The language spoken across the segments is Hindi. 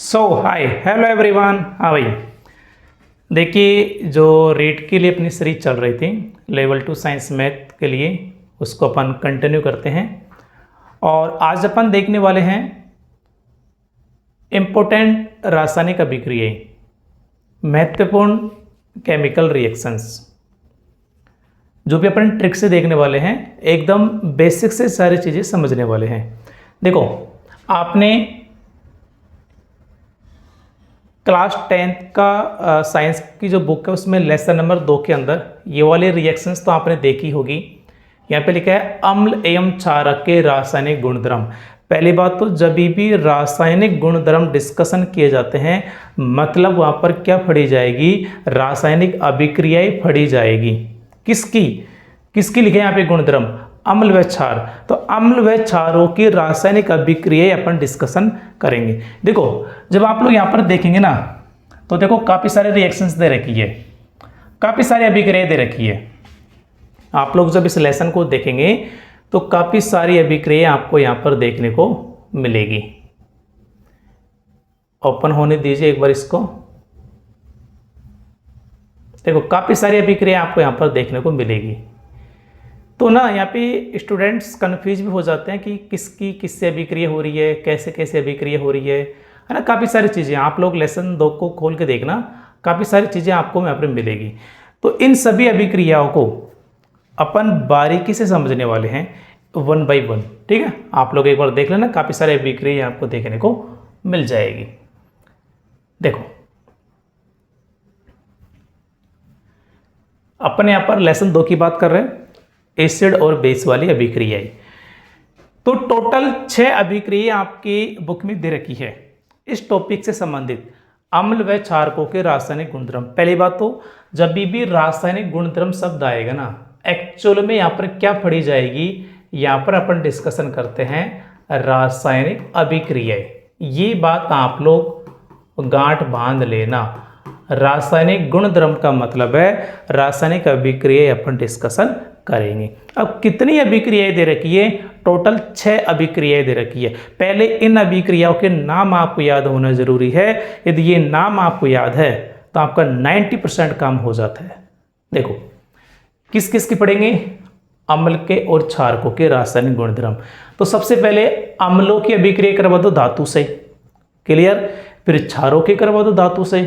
सो हाय हेलो एवरीवन। हाँ भाई, देखिए जो रीट के लिए अपनी सीरीज चल रही थी लेवल 2 साइंस मैथ के लिए, उसको अपन कंटिन्यू करते हैं। और आज अपन देखने वाले हैं इम्पोर्टेंट रासायनिक अभिक्रियाएं, महत्वपूर्ण केमिकल रिएक्शंस, जो भी अपन ट्रिक से देखने वाले हैं। एकदम बेसिक से सारी चीज़ें समझने वाले हैं। देखो, आपने क्लास 10th का साइंस की जो बुक है उसमें लेसन नंबर 2 के अंदर ये वाले रिएक्शंस तो आपने देखी होगी। यहाँ पे लिखा है अम्ल एवं क्षारक के रासायनिक गुणधर्म। पहली बात तो जब भी रासायनिक गुणधर्म डिस्कशन किए जाते हैं, मतलब वहाँ पर क्या पढ़ी जाएगी? रासायनिक अभिक्रियाएं पढ़ी जाएगी। किसकी किसकी लिखे यहाँ पे गुणधर्म? अम्ल व क्षार। तो अम्ल व क्षारों की रासायनिक अभिक्रियाएं अपन डिस्कशन करेंगे। देखो, जब आप लोग यहाँ पर देखेंगे ना, तो देखो काफ़ी सारे रिएक्शंस दे रखी है, काफ़ी सारी अभिक्रियाएं दे रखी है। आप लोग जब इस लेसन को देखेंगे तो काफ़ी सारी अभिक्रियाएं आपको यहाँ पर देखने को मिलेगी। ओपन होने दीजिए एक बार इसको। देखो, काफ़ी सारी अभिक्रियाएं आपको यहाँ पर देखने को मिलेगी। तो ना यहाँ पे स्टूडेंट्स कन्फ्यूज भी हो जाते हैं कि किसकी किससे अभिक्रिया हो रही है, कैसे कैसे अभिक्रिया हो रही है ना। काफ़ी सारी चीज़ें आप लोग लेसन 2 को खोल के देखना, काफ़ी सारी चीज़ें आपको यहाँ पर मिलेगी। तो इन सभी अभिक्रियाओं को अपन बारीकी से समझने वाले हैं, 1 by 1। ठीक है, आप लोग एक बार देख लेना, काफ़ी सारी अभिक्रिया आपको देखने को मिल जाएगी। देखो, अपन यहाँ पर लेसन 2 की बात कर रहे हैं, एसिड और बेस वाली अभिक्रियाएं। तो टोटल 6 अभिक्रियाएं आपकी बुक में दे रखी है इस टॉपिक से संबंधित, अम्ल व क्षारकों के रासायनिक गुणधर्म। पहली बात तो जब भी रासायनिक गुणधर्म शब्द आएगा ना, एक्चुअल में यहाँ पर क्या पढ़ी जाएगी? यहाँ पर अपन डिस्कशन करते हैं रासायनिक अभिक्रियाएं। ये बात आप लोग गांठ बांध लेना। रासायनिक गुणधर्म का मतलब है रासायनिक अभिक्रियाएं अपन डिस्कशन करेंगे। अब कितनी अभिक्रियाएं दे रखी है? टोटल 6 अभिक्रियाएं दे रखी है। पहले इन अभिक्रियाओं के नाम आपको याद होना जरूरी है। यदि ये नाम आपको याद है तो आपका 90% काम हो जाता है। देखो, किस किस की पढ़ेंगे? अम्ल के और क्षारकों के रासायनिक गुणधर्म। तो सबसे पहले अम्लों की अभिक्रिया करवा दो धातु से, क्लियर। फिर क्षारों की करवा दो धातु से,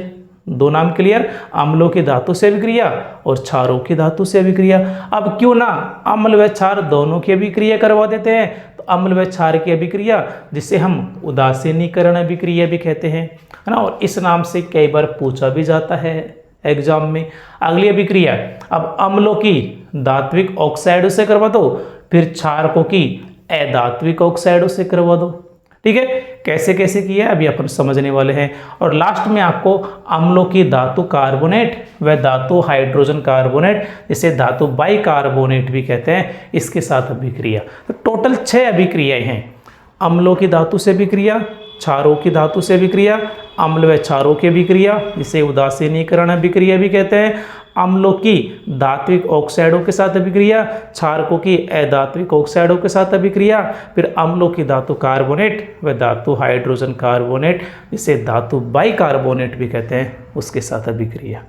2 नाम क्लियर। अम्लों की धातु से अभिक्रिया और क्षारों की धातु से अभिक्रिया। अब क्यों ना अम्ल व क्षार दोनों की अभिक्रिया करवा देते हैं। तो अम्ल व क्षार की अभिक्रिया, जिसे हम उदासीनीकरण अभिक्रिया भी कहते हैं, है ना। और इस नाम से कई बार पूछा भी जाता है एग्जाम में। अगली अभिक्रिया, अब अम्लों की धात्विक ऑक्साइडों से करवा दो, फिर क्षारकों की अधात्विक ऑक्साइडों से करवा दो। ठीक है, कैसे कैसे किया अभी अपन समझने वाले हैं। और लास्ट में आपको अम्लों की धातु कार्बोनेट व धातु हाइड्रोजन कार्बोनेट, जिसे धातु बाइकार्बोनेट भी कहते हैं, इसके साथ अभिक्रिया। तो टोटल 6 अभिक्रियाएं हैं। अम्लों की धातु से अभिक्रिया, क्षारों की धातु से अभिक्रिया, अम्ल व क्षारों की अभिक्रिया, जिसे उदासीनीकरण अभिक्रिया भी कहते हैं, अम्लों की धात्विक ऑक्साइडों के साथ अभिक्रिया, क्षारकों की अधात्विक ऑक्साइडों के साथ अभिक्रिया, फिर अम्लों की धातु कार्बोनेट व धातु हाइड्रोजन कार्बोनेट, जिसे धातु बाइकार्बोनेट भी कहते हैं, उसके साथ अभिक्रिया।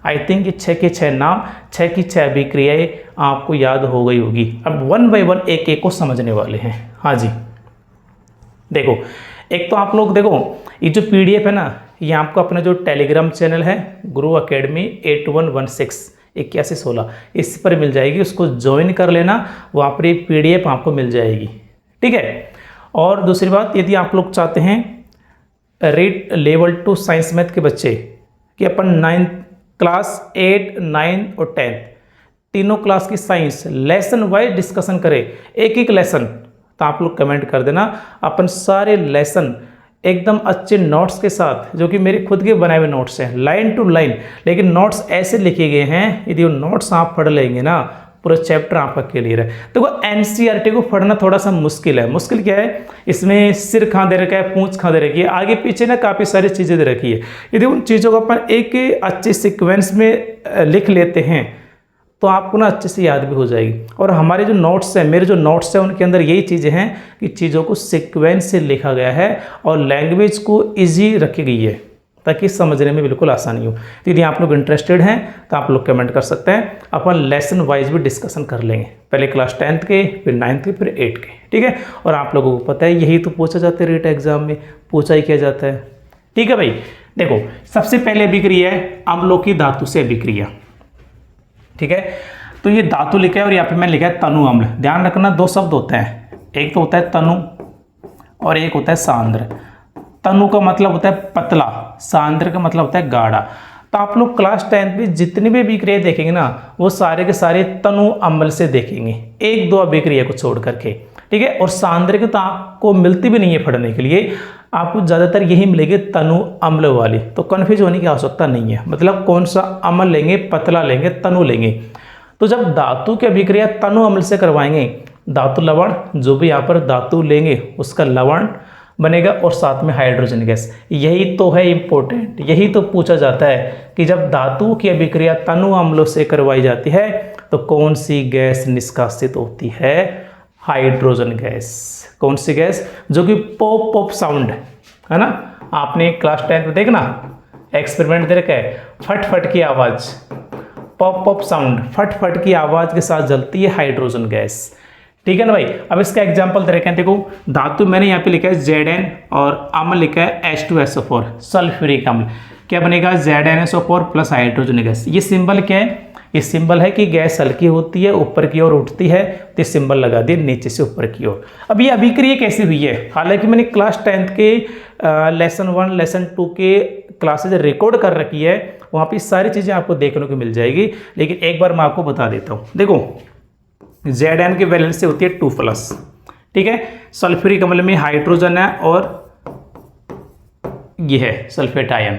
आई थिंक ये 6 के 6 नाम, 6 की 6 अभिक्रियाएं आपको याद हो गई होगी। अब 1 by 1 एक एक को समझने वाले हैं। हाँ जी, देखो, एक तो आप लोग देखो, ये जो PDF है ना, ये आपको अपना जो टेलीग्राम चैनल है गुरु अकेडमी 8116, इस पर मिल जाएगी। उसको ज्वाइन कर लेना, वहाँ पर ये PDF आपको मिल जाएगी। ठीक है। और दूसरी बात, यदि आप लोग चाहते हैं रीड लेवल 2 साइंस मैथ के बच्चे कि अपन 9th क्लास 8, 9 और 10 तीनों क्लास की साइंस लेसन वाइज डिस्कशन करें, एक एक लेसन, तो आप लोग कमेंट कर देना। अपन सारे लेसन एकदम अच्छे नोट्स के साथ, जो कि मेरे खुद के बनाए हुए नोट्स हैं, लाइन टू लाइन, लेकिन नोट्स ऐसे लिखे गए हैं, यदि वो नोट्स आप पढ़ लेंगे ना, पूरा चैप्टर आपका क्लियर है। तो वो NCERT को पढ़ना थोड़ा सा मुश्किल है। मुश्किल क्या है? इसमें सिर कहाँ दे रखा है, पूंछ कहाँ दे रखी है, आगे पीछे ना काफ़ी सारी चीज़ें दे रखी है। यदि उन चीज़ों को अपन एक अच्छे सिक्वेंस में लिख लेते हैं, तो आपको ना अच्छे से याद भी हो जाएगी। और हमारे जो नोट्स हैं, मेरे जो नोट्स हैं उनके अंदर यही चीज़ें हैं कि चीज़ों को सीक्वेंस से लिखा गया है और लैंग्वेज को ईजी रखी गई है ताकि समझने में बिल्कुल आसानी हो। तो यदि आप लोग इंटरेस्टेड हैं तो आप लोग कमेंट कर सकते हैं, अपन लेसन वाइज भी डिस्कशन कर लेंगे, पहले क्लास 10th के, फिर 9th के, फिर 8th के, ठीक है। और आप लोगों को पता है यही तो पूछा जाता है, रीट एग्जाम में पूछा ही किया जाता है, ठीक है भाई। देखो सबसे पहले अभिक्रिया है अम्लों की धातु से अभिक्रिया, ठीक है। तो ये धातु लिखा है और यहाँ पे मैंने लिखा है तनु अम्ल। ध्यान रखना दो शब्द होते हैं, एक तो होता है तनु और एक होता है सांद्र। तनु का मतलब होता है पतला, सांद्र का मतलब होता है गाढ़ा। तो आप लोग क्लास 10th में जितनी भी अभिक्रिया देखेंगे ना वो सारे के सारे तनु अम्ल से देखेंगे, एक दो अभिक्रिया को छोड़ करके, ठीक है। और सांद्र की तो आपको मिलती भी नहीं है पढ़ने के लिए, आपको ज़्यादातर यही मिलेगी तनु अम्ल वाली। तो कन्फ्यूज होने की आवश्यकता नहीं है, मतलब कौन सा अम्ल लेंगे, पतला लेंगे, तनु लेंगे। तो जब धातु की अभिक्रिया तनु अम्ल से करवाएंगे, धातु लवण जो भी यहाँ पर धातु लेंगे उसका लवण बनेगा और साथ में हाइड्रोजन गैस। यही तो है इम्पोर्टेंट, यही तो पूछा जाता है कि जब धातु की अभिक्रिया तनु अम्लों से करवाई जाती है तो कौन सी गैस निष्कासित होती है, हाइड्रोजन गैस। कौन सी गैस, जो कि पॉप पॉप साउंड है ना, आपने क्लास 10 में देखना एक्सपेरिमेंट दे रखा है, फट फट की आवाज, पॉप पॉप साउंड, फट फट की आवाज के साथ जलती है हाइड्रोजन गैस, ठीक है ना भाई। अब इसका एग्जांपल दे रखे हैं, देखो धातु मैंने यहाँ पे लिखा है Zn और अम्ल लिखा है H2SO4 सल्फ्यूरिक अम्ल। क्या बनेगा, ZnSO4 प्लस हाइड्रोजन गैस। ये सिंबल क्या है, ये सिंबल है कि गैस हल्की होती है, ऊपर की ओर उठती है, तो सिंबल लगा दिए नीचे से ऊपर की ओर। अब ये अभिक्रिया कैसे हुई है, हालांकि मैंने क्लास 10th के लेसन 1 लेसन 2 के क्लासेज रिकॉर्ड कर रखी है, वहाँ पे सारी चीज़ें आपको देखने को मिल जाएगी, लेकिन एक बार मैं आपको बता देता हूँ। देखो Zn की वैलेंसी होती है 2+, ठीक है। सल्फ्यूरिक अम्ल में हाइड्रोजन है और ये है सल्फेट आयन,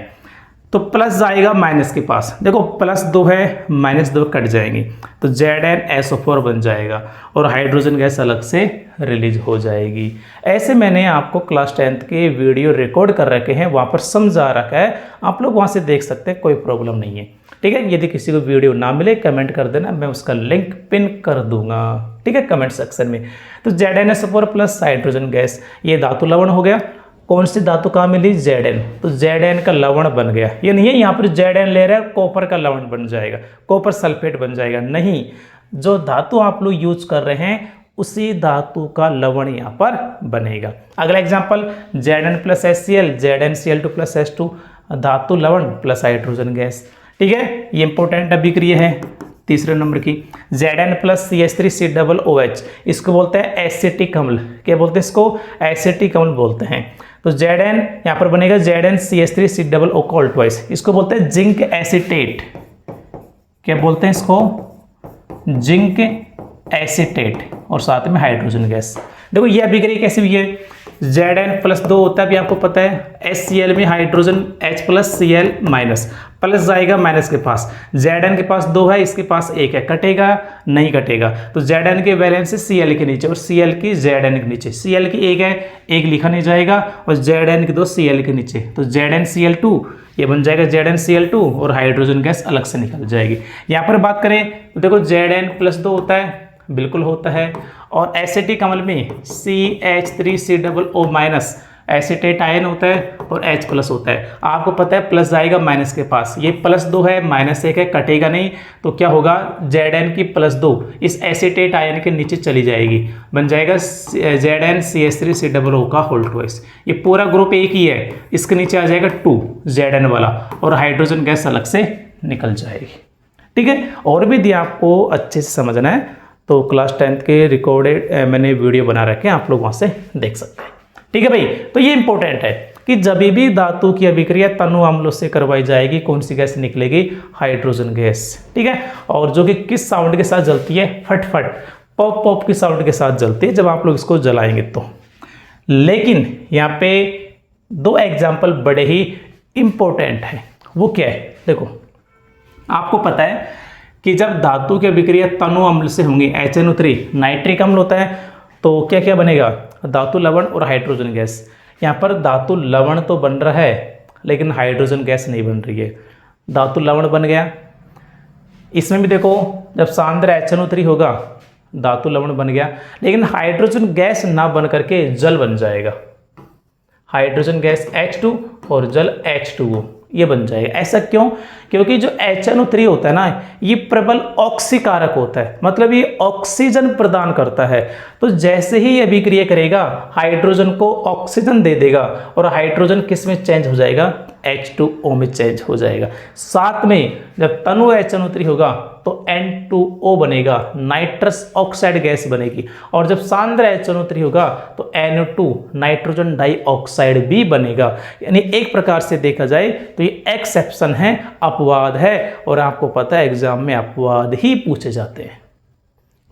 तो प्लस जाएगा माइनस के पास, देखो +2 है -2 कट जाएंगे तो ZnSO4 बन जाएगा और हाइड्रोजन गैस अलग से रिलीज हो जाएगी। ऐसे मैंने आपको क्लास 10th के वीडियो रिकॉर्ड कर रखे हैं, वहाँ पर समझा रखा है, आप लोग वहाँ से देख सकते हैं, कोई प्रॉब्लम नहीं है, ठीक है। यदि किसी को वीडियो ना मिले कमेंट कर देना, मैं उसका लिंक पिन कर दूंगा, ठीक है, कमेंट सेक्शन में। तो ZnSO4 प्लस हाइड्रोजन गैस, ये धातु लवण हो गया। कौन सी धातु कहाँ मिली, Zn, तो Zn का लवण बन गया। ये नहीं है यहाँ पर Zn ले रहे हैं कॉपर का लवण बन जाएगा, कॉपर सल्फेट बन जाएगा, नहीं, जो धातु आप लोग यूज कर रहे हैं उसी धातु का लवण यहाँ पर बनेगा। अगला example Zn plus HCl, ZnCl2 plus H2, धातु लवण प्लस हाइड्रोजन गैस, ठीक है। ये इंपॉर्टेंट अभिक्रिया है तीसरे नंबर की। Zn प्लस CH3COOH, इसको बोलते हैं एसिटिक अम्ल। क्या बोलते हैं इसको, एसिटिक अम्ल बोलते हैं। तो Zn यहाँ पर बनेगा ZnCH3COO को ऑल्टवाइज, इसको बोलते हैं जिंक एसिटेट। क्या बोलते हैं इसको, जिंक एसिटेट, और साथ में हाइड्रोजन गैस। देखो ये अभिक्रिया कैसी हुई है, Zn+2 होता है, अभी आपको पता है, HCl में हाइड्रोजन H+Cl- प्लस जाएगा माइनस के पास, Zn के पास 2 है, इसके पास 1 है, कटेगा नहीं कटेगा, तो Zn के वैलेंसी Cl के नीचे और Cl की Zn के नीचे, Cl की 1 है, 1 लिखा नहीं जाएगा, और Zn की 2 Cl के नीचे, तो ZnCl2 ये बन जाएगा ZnCl2 और हाइड्रोजन गैस अलग से निकल जाएगी। यहाँ पर बात करें तो देखो Zn+2 होता है, बिल्कुल होता है, और एसिटिक अम्ल में CH3COO- एसिटेट आयन होता है और H+ होता है। आपको पता है प्लस जाएगा माइनस के पास, ये +2 है -1 है, कटेगा नहीं, तो क्या होगा, Zn की +2 इस एसिटेट आयन के नीचे चली जाएगी, बन जाएगा ZnCH3COO का होल ट्वाइस। ये पूरा ग्रुप एक ही है, इसके नीचे आ जाएगा 2 Zn वाला, और हाइड्रोजन गैस अलग से निकल जाएगी, ठीक है। और भी यदि आपको अच्छे से समझना है तो क्लास 10th के रिकॉर्डेड मैंने वीडियो बना रखे हैं, आप लोग वहाँ से देख सकते हैं, ठीक है भाई। तो ये इंपॉर्टेंट है कि जब भी धातु की अभिक्रिया तनु अम्लों से करवाई जाएगी कौन सी गैस निकलेगी, हाइड्रोजन गैस, ठीक है। और जो कि किस साउंड के साथ जलती है, फट फट, पॉप पॉप की साउंड के साथ जलती है जब आप लोग इसको जलाएंगे तो। लेकिन यहाँ पे 2 एग्जाम्पल बड़े ही इंपॉर्टेंट है, वो क्या है, देखो आपको पता है कि जब धातु की अभिक्रिया तनु अम्ल से होंगी, HNO3 नाइट्रिक अम्ल होता है, तो क्या क्या बनेगा, धातु लवण और हाइड्रोजन गैस। यहाँ पर धातु लवण तो बन रहा है लेकिन हाइड्रोजन गैस नहीं बन रही है। धातु लवण बन गया, इसमें भी देखो जब सांद्र HNO3 होगा धातु लवण बन गया, लेकिन हाइड्रोजन गैस ना बन करके जल बन जाएगा। हाइड्रोजन गैस H2 और जल H2O ये बन जाएगा। ऐसा क्यों? क्योंकि जो HNO3 होता है ना, ये प्रबल ऑक्सीकारक होता है, मतलब ये ऑक्सीजन प्रदान करता है। तो जैसे ही ये अभिक्रिया करेगा हाइड्रोजन को ऑक्सीजन दे देगा और हाइड्रोजन किस में चेंज हो जाएगा? H2O में चेंज हो जाएगा। साथ में जब तनु HNO3 होगा तो N2O बनेगा, नाइट्रस ऑक्साइड गैस बनेगी। और जब सांद्र HNO3 होगा तो NO2 नाइट्रोजन डाइऑक्साइड भी बनेगा। यानी एक प्रकार से देखा जाए तो ये एक्सेप्शन है, अपवाद है, और आपको पता है एग्जाम में अपवाद ही पूछे जाते हैं।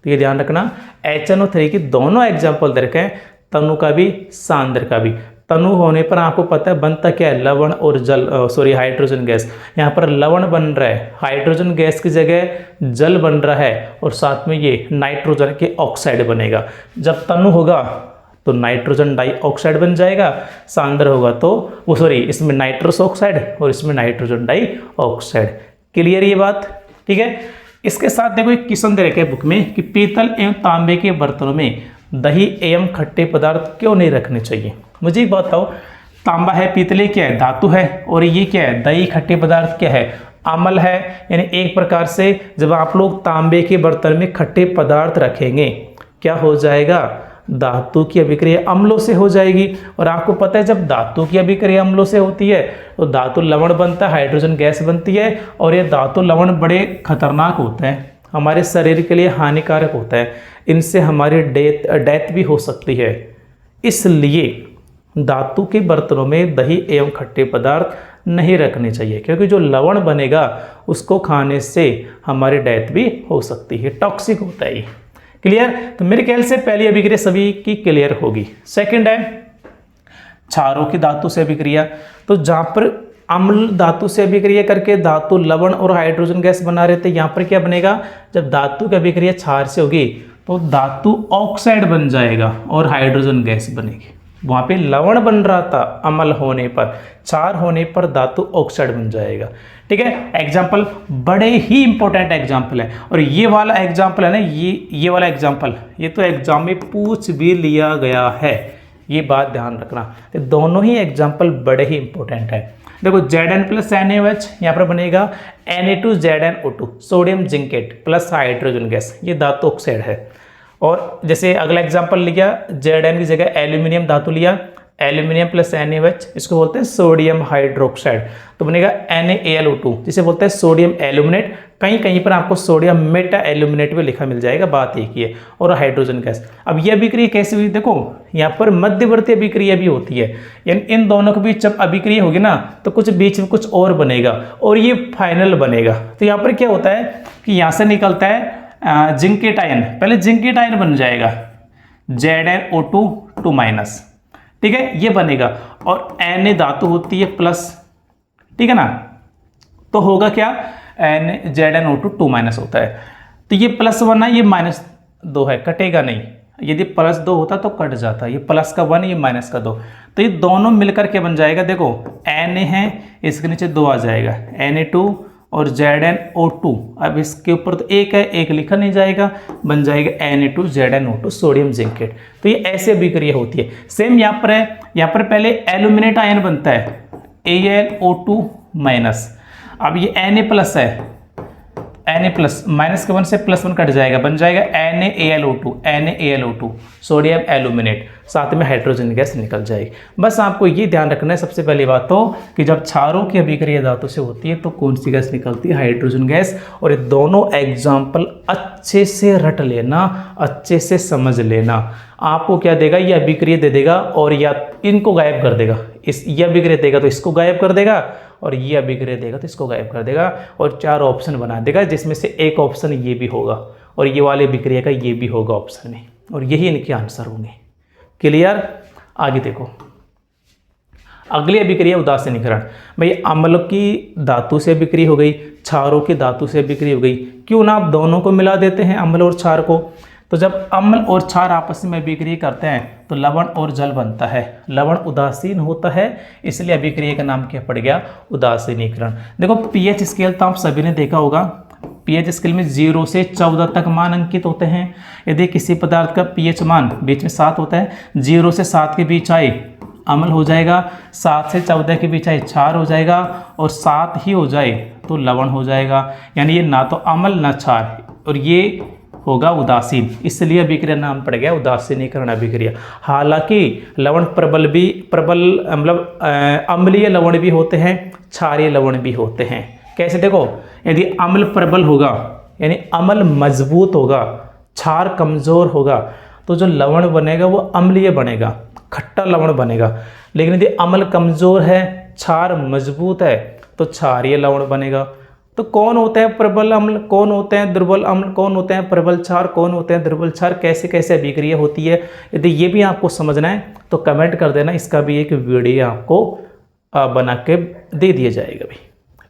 तो ये ध्यान रखना, HNO3 की दोनों एग्जाम्पल दे रखे हैं, तनु का भी सांद्र का भी। तनु होने पर आपको पता है बनता क्या है? लवण और जल, हाइड्रोजन गैस। यहाँ पर लवण बन रहा है, हाइड्रोजन गैस की जगह जल बन रहा है, और साथ में ये नाइट्रोजन के ऑक्साइड बनेगा। जब तनु होगा तो नाइट्रोजन डाइऑक्साइड बन जाएगा, सांद्र होगा तो इसमें नाइट्रस ऑक्साइड और इसमें नाइट्रोजन डाइऑक्साइड। क्लियर ये बात? ठीक है। इसके साथ देखो एक क्वेश्चन दे रखे बुक में कि पीतल एवं तांबे के बर्तनों में दही एवं खट्टे पदार्थ क्यों नहीं रखने चाहिए। मुझे एक बात बताओ, तांबा है, पीतले क्या है? धातु है, और ये क्या है? दही खट्टे पदार्थ क्या है? अम्ल है। यानी एक प्रकार से जब आप लोग तांबे के बर्तन में खट्टे पदार्थ रखेंगे क्या हो जाएगा? धातु की अभिक्रिया अम्लों से हो जाएगी। और आपको पता है जब धातु की अभिक्रिया अम्लों से होती है तो धातु लवण बनता है, हाइड्रोजन गैस बनती है, और ये धातु लवण बड़े खतरनाक होते हैं, हमारे शरीर के लिए हानिकारक होता है, इनसे हमारी डेथ भी हो सकती है। इसलिए धातु के बर्तनों में दही एवं खट्टे पदार्थ नहीं रखने चाहिए, क्योंकि जो लवण बनेगा उसको खाने से हमारी डेथ भी हो सकती है, टॉक्सिक होता है ये। क्लियर? तो मेरे ख्याल से पहली अभिक्रिया सभी की क्लियर होगी। सेकंड है क्षारों की धातु से अभिक्रिया। तो जहाँ पर अम्ल धातु से अभिक्रिया करके धातु लवण और हाइड्रोजन गैस बना रहे थे, यहाँ पर क्या बनेगा? जब धातु की अभिक्रिया क्षार से होगी तो धातु ऑक्साइड बन जाएगा और हाइड्रोजन गैस बनेगी। वहाँ पे लवण बन रहा था अम्ल होने पर, क्षार होने पर धातु ऑक्साइड बन जाएगा। ठीक है। एग्जाम्पल बड़े ही इंपॉर्टेंट एग्जाम्पल है, और ये वाला एग्जाम्पल है ना, ये वाला एग्जाम्पल ये तो एग्जाम में पूछ भी लिया गया है, ये बात ध्यान रखना। तो दोनों ही एग्जाम्पल बड़े ही इंपॉर्टेंट है। देखो Zn प्लस NaOH यहाँ पर बनेगा Na2ZnO2 sodium zincate plus hydrogen gas, ये धातु ऑक्साइड है। और जैसे अगला एग्जांपल लिया, Zn की जगह एल्यूमिनियम धातु लिया, एल्यूमिनियम प्लस NaOH, इसको बोलते हैं सोडियम हाइड्रोक्साइड, तो बनेगा NaAlO2, जिसे बोलते हैं सोडियम एल्यूमिनेट। कहीं कहीं पर आपको सोडियम मेटा एल्यूमिनेट भी लिखा मिल जाएगा, बात एक ही है। और हाइड्रोजन गैस। अब यह अभिक्रिया कैसे हुई? देखो यहाँ पर मध्यवर्ती अभिक्रिया भी होती है, यानी इन दोनों के बीच जब अभिक्रिया होगी ना तो कुछ बीच में कुछ और बनेगा और ये फाइनल बनेगा। तो यहाँ पर क्या होता है कि यहाँ से निकलता है जिंकेट आयन, पहले जिंकेट आयन बन जाएगा ZnO2 माइनस, ठीक है, ये बनेगा। और Na धातु होती है प्लस, ठीक है ना, तो होगा क्या? ZnO2 माइनस होता है, तो ये +1 है, ये -2 है, कटेगा नहीं। यदि +2 होता तो कट जाता, ये प्लस का 1, ये माइनस का 2, तो ये दोनों मिलकर के बन जाएगा। देखो Na है, इसके नीचे 2 आ जाएगा, Na2 और ZnO2। अब इसके ऊपर तो एक है, एक लिखा नहीं जाएगा, बन जाएगा Na2 ZnO2 सोडियम जिंकेट। तो ये ऐसे अभिक्रिया होती है। सेम यहाँ पर है, यहाँ पर पहले एल्यूमिनेट आयन बनता है AlO2 माइनस। अब ये Na प्लस है, Na प्लस माइनस के 1 से +1 कट जाएगा, बन जाएगा NaAlO2 सोडियम एल्यूमिनेट, साथ में हाइड्रोजन गैस निकल जाएगी। बस आपको ये ध्यान रखना है सबसे पहली बात तो कि जब क्षारों की अभिक्रिया धातु से होती है तो कौन सी गैस निकलती है? Hydrogen gas. और ये दोनों एग्जाम्पल अच्छे से रट लेना, अच्छे से समझ लेना। आपको क्या देगा? ये अभिक्रिया दे देगा और या इनको गायब कर देगा, ये अभिक्रिया देगा तो इसको गायब कर देगा, और ये अभिक्रिया देगा तो इसको गायब कर देगा, और 4 ऑप्शन बना देगा जिसमें से एक ऑप्शन ये भी होगा और ये वाले अभिक्रिया का ये भी होगा ऑप्शन में, और यही इनके आंसर होंगे। क्लियर? आगे देखो अगली अभिक्रिया उदासीनीकरण। भाई अम्ल की धातु से अभिक्रिया हो गई, क्षारों की धातु से अभिक्रिया हो गई, क्यों ना आप दोनों को मिला देते हैं, अम्ल और क्षार को। तो जब अम्ल और क्षार आपस में अभिक्रिया करते हैं तो लवण और जल बनता है, लवण उदासीन होता है, इसलिए अभिक्रिया का नाम क्या पड़ गया? उदासीनीकरण। देखो पीएच स्केल तो आप सभी ने देखा होगा, पीएच स्केल में 0 से 14 तक मान अंकित होते हैं। यदि किसी पदार्थ का पीएच मान बीच में 7 होता है, 0 से 7 के बीच आए अम्ल हो जाएगा, 7 से 14 के बीच आए क्षार हो जाएगा, और 7 ही हो जाए तो लवण हो जाएगा। यानी ये ना तो अम्ल ना क्षार, और ये होगा उदासीन, इसलिए अभिक्रिया नाम पड़ गया उदासीनीकरण अभिक्रिया। हालांकि लवण प्रबल भी मतलब अम्लीय लवण भी होते हैं, क्षारीय लवण भी होते हैं। कैसे देखो, यदि अम्ल प्रबल होगा यानी अम्ल मजबूत होगा, क्षार कमजोर होगा, तो जो लवण बनेगा वो अम्लीय बनेगा, खट्टा लवण बनेगा। लेकिन यदि अम्ल कमजोर है, क्षार मजबूत है, तो क्षारीय लवण बनेगा। तो कौन होते हैं प्रबल अम्ल, कौन होते हैं दुर्बल अम्ल, कौन होते हैं प्रबल क्षार, कौन होते हैं दुर्बल क्षार, कैसे कैसे अभिक्रिया होती है, यदि ये भी आपको समझना है तो कमेंट कर देना, इसका भी एक वीडियो आपको बना के दे दिया जाएगा भी।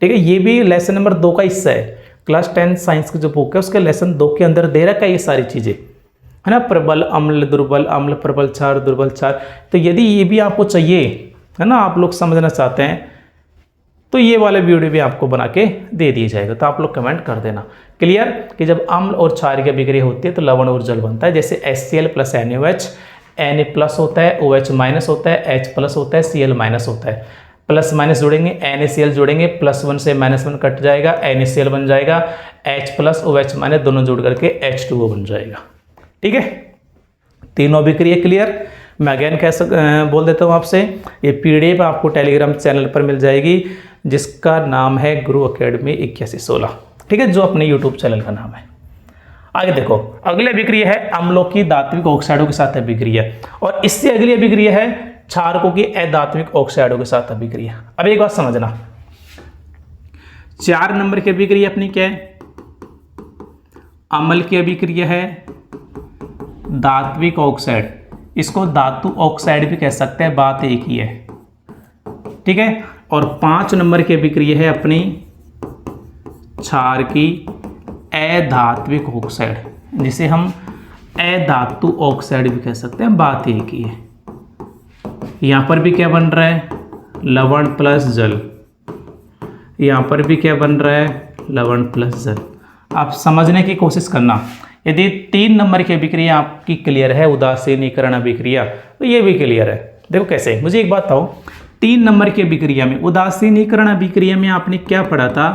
ठीक है, ये भी लेसन नंबर 2 का हिस्सा है। क्लास 10 साइंस की जो बुक है उसके लेसन 2 के अंदर दे रखा है ये सारी चीज़ें, है ना, प्रबल अम्ल, दुर्बल अम्ल, प्रबल क्षार, दुर्बल क्षार। तो यदि ये भी आपको चाहिए, है ना, आप लोग समझना चाहते हैं, तो ये वाला वीडियो भी आपको बना के दे दिया जाएगा। तो आप लोग कमेंट कर देना। क्लियर कि जब अम्ल और क्षार की अभिक्रिया होती है तो लवण और जल बनता है। जैसे HCl plus NaOH, Na plus होता है, OH माइनस होता है, H प्लस होता है, Cl माइनस होता है। प्लस माइनस जोड़ेंगे, NaCl जोड़ेंगे, +1 से -1 कट जाएगा, NaCl बन जाएगा, H प्लस OH माइनस दोनों जोड़ करके H2O बन जाएगा। ठीक है, तीनों अभिक्रिया क्लियर। मैं अगेन कैसे बोल देता हूँ आपसे, ये PDF आपको टेलीग्राम चैनल पर मिल जाएगी, जिसका नाम है गुरु एकेडमी 8116। ठीक है, जो अपने यूट्यूब चैनल का नाम है। आगे देखो, अगली अभिक्रिया है अम्लों की धात्विक ऑक्साइडों के साथ अभिक्रिया, और इससे अगली अभिक्रिया है क्षारकों की अधात्विक ऑक्साइडों के साथ अभिक्रिया। अब एक बात समझना, 4 नंबर की अभिक्रिया अपनी क्या है, अम्ल की अभिक्रिया है धात्विक ऑक्साइड, इसको धातु ऑक्साइड भी कह सकते हैं, बात एक ही है। ठीक है, और 5 नंबर की अभिक्रिया है अपनी क्षार की अधात्विक ऑक्साइड, जिसे हम अधातु ऑक्साइड भी कह सकते हैं, बात एक ही है। यहां पर भी क्या बन रहा है, लवण प्लस जल, यहां पर भी क्या बन रहा है, लवण प्लस जल। आप समझने की कोशिश करना। यदि 3 नंबर की अभिक्रिया आपकी क्लियर है, उदासीनीकरण अभिक्रिया, तो ये भी क्लियर है। देखो कैसे, मुझे एक बात बताओ, 3 नंबर की अभिक्रिया में, उदासीनीकरण अभिक्रिया में आपने क्या पढ़ा था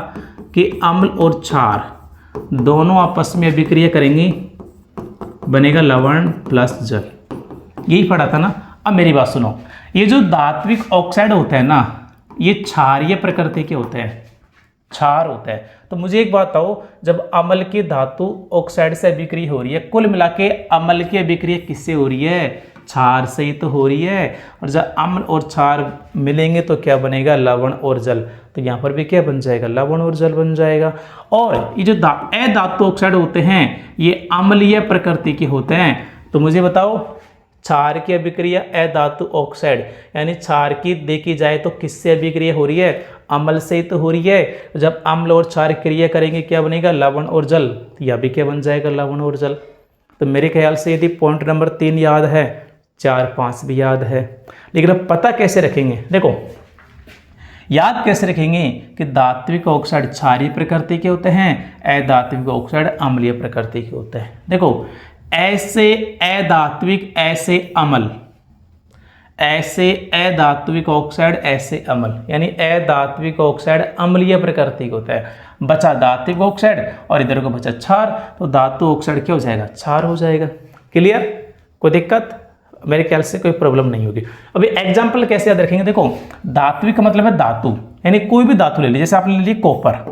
कि अम्ल और क्षार दोनों आपस में अभिक्रिया करेंगे, बनेगा लवण प्लस जल, यही पढ़ा था ना। अब मेरी बात सुनो, ये जो धात्विक ऑक्साइड होते हैं ना, ये क्षारीय प्रकृति के होते हैं, क्षार होता है। तो मुझे एक बात बताओ, जब अम्ल की धातु ऑक्साइड से अभिक्रिया हो रही है, कुल मिला के अम्ल की अभिक्रिया किससे हो रही है, क्षार से ही तो हो रही है। और जब अम्ल और क्षार मिलेंगे तो क्या बनेगा, लवण और जल। तो यहाँ पर भी क्या बन जाएगा, लवण और जल बन जाएगा। और ये जो अधातु ऑक्साइड होते हैं, ये अम्लीय प्रकृति के होते हैं। तो मुझे बताओ, क्षार की अभिक्रिया अधातु ऑक्साइड, यानी क्षार की देखी जाए तो किससे अभिक्रिया हो रही है, अम्ल से ही तो हो रही है। जब अम्ल और क्षार क्रिया करेंगे क्या बनेगा, लवण और जल। यह भी क्या बन जाएगा, लवण और जल। तो मेरे ख्याल से यदि पॉइंट नंबर 3 याद है, 4, 5 भी याद है। लेकिन अब पता कैसे रखेंगे, देखो याद कैसे रखेंगे कि धात्विक ऑक्साइड क्षारीय प्रकृति के होते हैं, अधात्विक ऑक्साइड अम्लीय प्रकृति के होते हैं। देखो ऐसे अधात्विक, ऐसे अम्ल, ऐसे अधात्विक ऑक्साइड, ऐसे अम्ल, यानी अधात्विक ऑक्साइड अम्लीय प्रकृति का होता है। बचा धात्विक ऑक्साइड और इधर को बचा क्षार, तो धातु ऑक्साइड क्या हो जाएगा, क्षार हो जाएगा। क्लियर, कोई दिक्कत, मेरे ख्याल से कोई प्रॉब्लम नहीं होगी। अभी एग्जाम्पल कैसे याद रखेंगे, देखो धात्विक का मतलब है धातु, यानी कोई भी धातु ले लीजिए, जैसे आपने ले लिया कॉपर,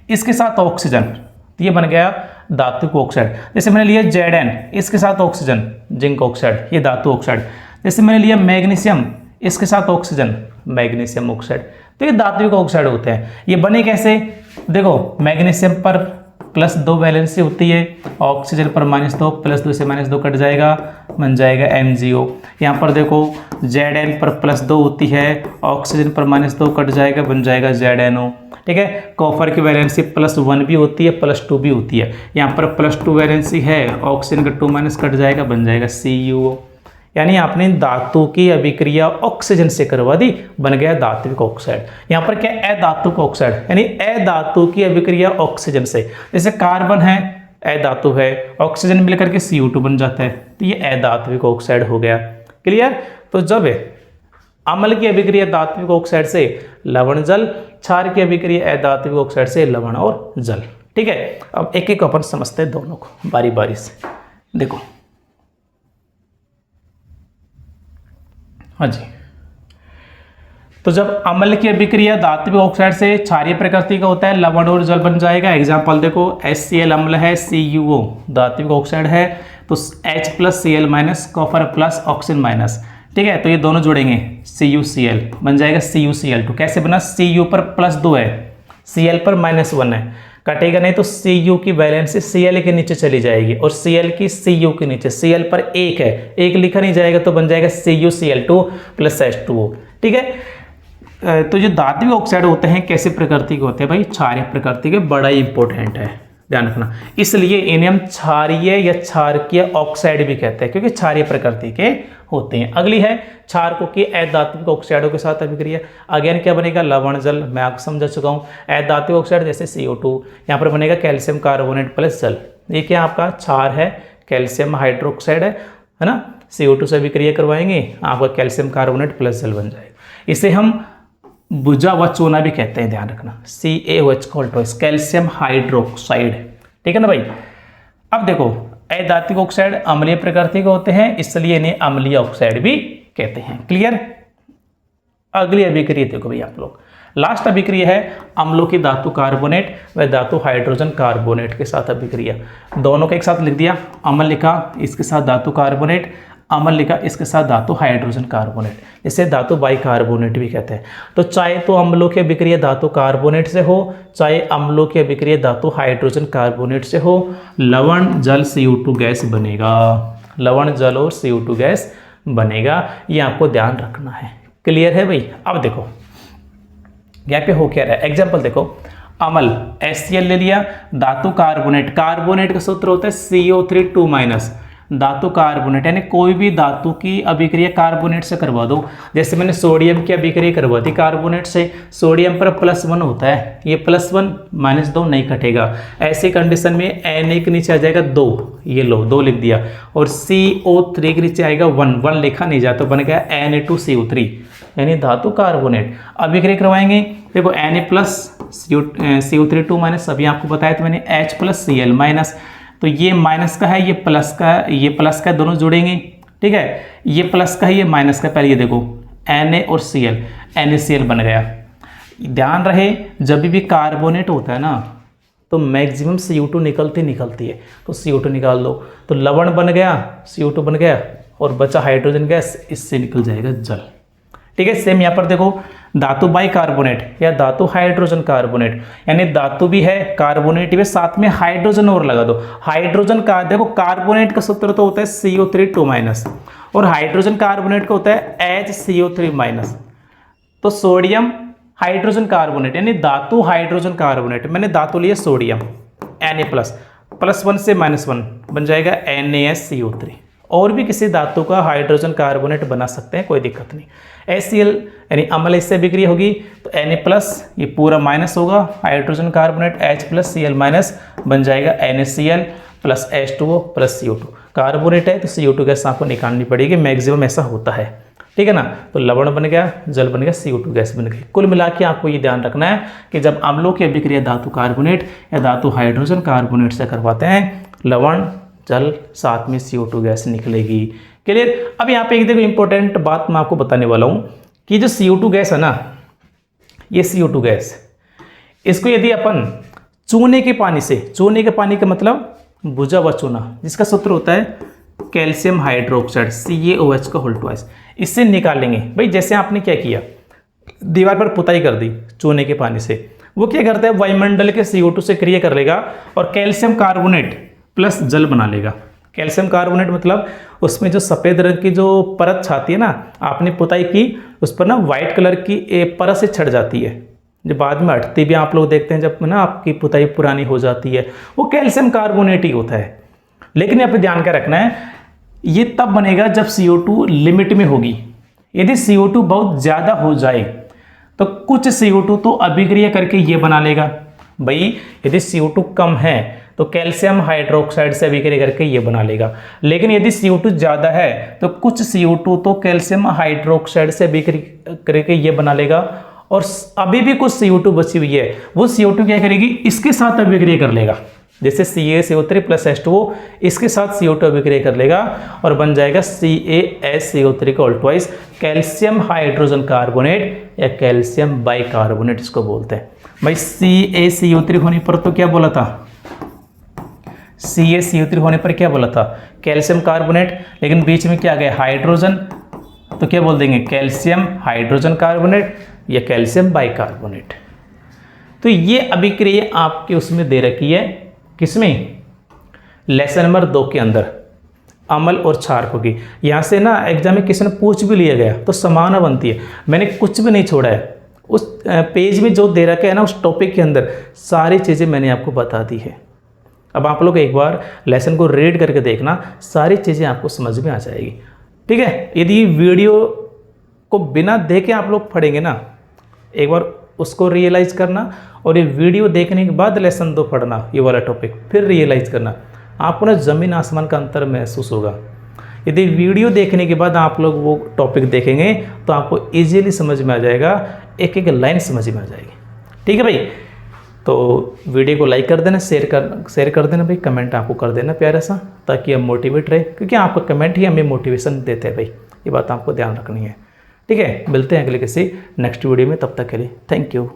इसके साथ ऑक्सीजन, तो ये बन गया धात्विक ऑक्साइड। जैसे मैंने लिया Zn, इसके साथ ऑक्सीजन, जिंक ऑक्साइड, ये धातु ऑक्साइड। जैसे मैंने लिया मैग्नीशियम, इसके साथ ऑक्सीजन, मैग्नीशियम ऑक्साइड। तो ये धात्विक ऑक्साइड होते हैं। ये बने कैसे, देखो मैग्नीशियम पर +2 वैलेंसी होती है, ऑक्सीजन पर -2, +2 से -2 कट जाएगा, बन जाएगा MgO। यहाँ पर देखो Zn पर +2 होती है, ऑक्सीजन पर -2 कट जाएगा, बन जाएगा ZnO। ठीक है, कॉपर की वैलेंसी +1 भी होती है, +2 भी होती है। यहाँ पर +2 वैलेंसी है, ऑक्सीजन का 2 - कट जाएगा, बन जाएगा CuO। यानी आपने धातु की अभिक्रिया ऑक्सीजन से करवा दी, बन गया धात्विक ऑक्साइड। यहाँ पर क्या अधातुक ऑक्साइड, यानी अधातु की अभिक्रिया ऑक्सीजन से, जैसे कार्बन है अधातु है, ऑक्सीजन मिलकर के CO2 बन जाता है, तो ये अधात्विक ऑक्साइड हो गया। क्लियर। तो जब अम्ल की अभिक्रिया धात्विक ऑक्साइड से लवण जल, क्षार की अभिक्रिया अधात्विक ऑक्साइड से लवण और जल। ठीक है, अब एक एक अपन समझते हैं दोनों को बारी बारी से। देखो हाँ जी, तो जब अम्ल की अभिक्रिया धात्विक ऑक्साइड से क्षारीय प्रकृति का होता है, लवण और जल बन जाएगा। एग्जाम्पल देखो, HCl अम्ल है, CuO धात्विक ऑक्साइड है, तो H+Cl- copper plus oxygen minus. ठीक है, तो ये दोनों जोड़ेंगे CuCl बन जाएगा CuCl2। कैसे बना, Cu पर +2 है, Cl पर -1 है, कटेगा नहीं तो Cu की वैलेंसी Cl के नीचे चली जाएगी और Cl की Cu के नीचे, Cl पर 1 है, 1 लिखा नहीं जाएगा तो बन जाएगा CuCl2 + H2O। ठीक है, तो जो धात्विक ऑक्साइड होते हैं कैसे प्रकृति के होते हैं भाई, क्षारीय प्रकृति के, बड़ा ही इंपॉर्टेंट है, ध्यान रखना। इसलिए इन्हें हम क्षारीय या क्षारकीय ऑक्साइड भी कहते हैं, क्योंकि क्षारीय प्रकृति के होते हैं। अगली है क्षारकों की अधात्विक ऑक्साइडों के साथ अभिक्रिया। अगेन क्या बनेगा, लवण जल, मैं आपको समझा चुका हूँ। अधात्विक ऑक्साइड जैसे CO2, यहाँ पर बनेगा कैल्शियम कार्बोनेट प्लस जल। ये क्या आपका क्षार है, कैल्शियम हाइड्रोक्साइड है ना, CO2 से अभिक्रिया करवाएंगे, आपका कैल्शियम कार्बोनेट प्लस जल बन जाएगा। इसे हम बुझा हुआ चूना भी कहते हैं, ध्यान रखना, CaOH कैल्शियम हाइड्रोक्साइड। ठीक है ना भाई। अब देखो, अधात्विक ऑक्साइड अम्लीय प्रकृति के होते हैं, इसलिए इन्हें अम्लीय ऑक्साइड भी कहते हैं। क्लियर। अगली अभिक्रिया देखो भाई आप लोग, लास्ट अभिक्रिया है अम्लों की धातु कार्बोनेट व धातु हाइड्रोजन कार्बोनेट के साथ अभिक्रिया। दोनों को एक साथ लिख दिया, अम्ल लिखा, इसके साथ धातु कार्बोनेट, अम्ल लिखा, इसके साथ धातु हाइड्रोजन कार्बोनेट, इसे धातु बाइकार्बोनेट भी कहते हैं। तो चाहे तो अम्लों की अभिक्रिया धातु कार्बोनेट से हो, चाहे अम्लों की अभिक्रिया धातु हाइड्रोजन कार्बोनेट से हो, लवण जल CO2 गैस बनेगा, लवण जल और CO2 गैस बनेगा, ये आपको ध्यान रखना है। क्लियर है भाई। अब देखो यहाँ पे हो क्या रहा है, एग्जाम्पल देखो, अम्ल HCl ले लिया, धातु कार्बोनेट, कार्बोनेट का सूत्र होता है CO3 धातु कार्बोनेट, यानी कोई भी धातु की अभिक्रिया कार्बोनेट से करवा दो। जैसे मैंने सोडियम की अभिक्रिया करवा दी कार्बोनेट से, सोडियम पर +1 होता है, ये +1 -2 नहीं कटेगा। ऐसी कंडीशन में Na के नीचे आ जाएगा 2, ये लो 2 लिख दिया, और CO3 के नीचे आएगा 1 लिखा नहीं जाता, तो बन गया Na2CO3, यानी धातु कार्बोनेट। अभिक्रिया करवाएंगे, देखो Na+CO3 अभी आपको बताया तो मैंने, H+Cl-, तो ये माइनस का है, ये प्लस का है, ये प्लस का, दोनों जुड़ेंगे। ठीक है, ये प्लस का है, ये माइनस का, पहले ये देखो Na और Cl, NaCl बन गया। ध्यान रहे, जब भी कार्बोनेट होता है ना तो मैक्सिमम CO2 निकलती है, तो CO2 निकाल दो, तो लवण बन गया, CO2 बन गया, और बचा हाइड्रोजन गैस, इससे निकल जाएगा जल। ठीक है, सेम यहाँ पर देखो, धातु बाइकार्बोनेट या धातु हाइड्रोजन कार्बोनेट, यानी धातु भी है, कार्बोनेट भी, साथ में हाइड्रोजन और लगा दो। हाइड्रोजन का देखो, कार्बोनेट का सूत्र तो होता है CO3 और हाइड्रोजन कार्बोनेट का होता है HCO3। तो सोडियम हाइड्रोजन कार्बोनेट यानी धातु हाइड्रोजन कार्बोनेट, मैंने धातु लिया सोडियम, Na+, +1 से -1 बन जाएगा NaSCO3। और भी किसी धातु का हाइड्रोजन कार्बोनेट बना सकते हैं, कोई दिक्कत नहीं। HCl यानी अम्ल, इससे अभिक्रिया होगी तो Na+, ये पूरा माइनस होगा, हाइड्रोजन कार्बोनेट H+Cl- बन जाएगा NaCl + H2O + CO2। कार्बोनेट है तो CO2 गैस आपको निकालनी पड़ेगी, मैक्सिमम ऐसा होता है। ठीक है ना, तो लवण बन गया, जल बन गया, CO2 गैस बन गई। कुल मिला के आपको ये ध्यान रखना है कि जब अम्लों की अभिक्रिया धातु कार्बोनेट या धातु हाइड्रोजन कार्बोनेट से करवाते हैं, लवण जल साथ में CO2 गैस निकलेगी। क्लियर। अब यहाँ पे एक देखो इंपॉर्टेंट बात मैं आपको बताने वाला हूँ कि जो CO2 गैस है ना, ये CO2 गैस, इसको यदि अपन चूने के पानी से, चूने के पानी का मतलब बुझा हुआ चूना, जिसका सूत्र होता है कैल्शियम हाइड्रोक्साइड CaOH2, इससे निकालेंगे भाई। जैसे आपने क्या किया, दीवार पर पुताई कर दी चूने के पानी से, वो क्या करता है, वायुमंडल के CO2 से क्रिया कर लेगा और कैल्शियम कार्बोनेट प्लस जल बना लेगा। कैल्शियम कार्बोनेट मतलब उसमें जो सफ़ेद रंग की जो परत छाती है ना, आपने पुताई की, उस पर ना वाइट कलर की परत से छट जाती है, जो बाद में हटती भी आप लोग देखते हैं जब ना आपकी पुताई पुरानी हो जाती है, वो कैल्शियम कार्बोनेट ही होता है। लेकिन यहाँ पे ध्यान क्या रखना है, ये तब बनेगा जब CO2 लिमिट में होगी। यदि CO2 बहुत ज़्यादा हो जाए तो कुछ CO2 तो अभिक्रिया करके ये बना लेगा। भाई यदि CO2 कम है तो कैल्शियम हाइड्रोक्साइड से अभिक्रिया करके ये बना लेगा, लेकिन यदि CO2 ज़्यादा है तो कुछ CO2 तो कैल्शियम हाइड्रोक्साइड से अभिक्रिया करके ये बना लेगा, और अभी भी कुछ CO2 बची हुई है, वो CO2 क्या करेगी, इसके साथ अभिक्रिया कर लेगा। जैसे CaCO3 + H2O इसके साथ CO2 अभिक्रिया कर लेगा और बन जाएगा CaSCO3 का ऑल्टवाइज कैल्शियम हाइड्रोजन कार्बोनेट या कैल्शियम बाइकार्बोनेट इसको बोलते हैं। भाई CaCO3 होने पर तो क्या बोला था, CaCO3 होने पर क्या बोला था, कैल्शियम कार्बोनेट, लेकिन बीच में क्या आ गया हाइड्रोजन, तो क्या बोल देंगे कैल्शियम हाइड्रोजन कार्बोनेट या कैल्शियम बाइकार्बोनेट। तो ये अभिक्रिया आपके उसमें दे रखी है, किसमें, लेसन नंबर 2 के अंदर, अम्ल और क्षारकों की। यहाँ से ना एग्जाम में किसी ने पूछ भी लिया गया तो समाना बनती है, मैंने कुछ भी नहीं छोड़ा है। उस पेज में जो दे रखा है ना, उस टॉपिक के अंदर सारी चीज़ें मैंने आपको बता दी है। अब आप लोग एक बार लेसन को रीड करके देखना, सारी चीज़ें आपको समझ में आ जाएगी। ठीक है, यदि वीडियो को बिना देखे आप लोग पढ़ेंगे ना, एक बार उसको रियलाइज़ करना, और ये वीडियो देखने के बाद लेसन 2 पढ़ना, ये वाला टॉपिक फिर रियलाइज़ करना, आपको ना ज़मीन आसमान का अंतर महसूस होगा। यदि वीडियो देखने के बाद आप लोग वो टॉपिक देखेंगे तो आपको इजीली समझ में आ जाएगा, एक एक लाइन समझ में आ जाएगी। ठीक है भाई, तो वीडियो को लाइक कर देना, शेयर कर देना भाई, कमेंट आपको कर देना प्यारा सा, ताकि हम मोटिवेट रहे, क्योंकि आपका कमेंट ही हमें मोटिवेशन देते हैं भाई, ये बात आपको ध्यान रखनी है। ठीक है, मिलते हैं अगले किसी नेक्स्ट वीडियो में, तब तक के लिए थैंक यू।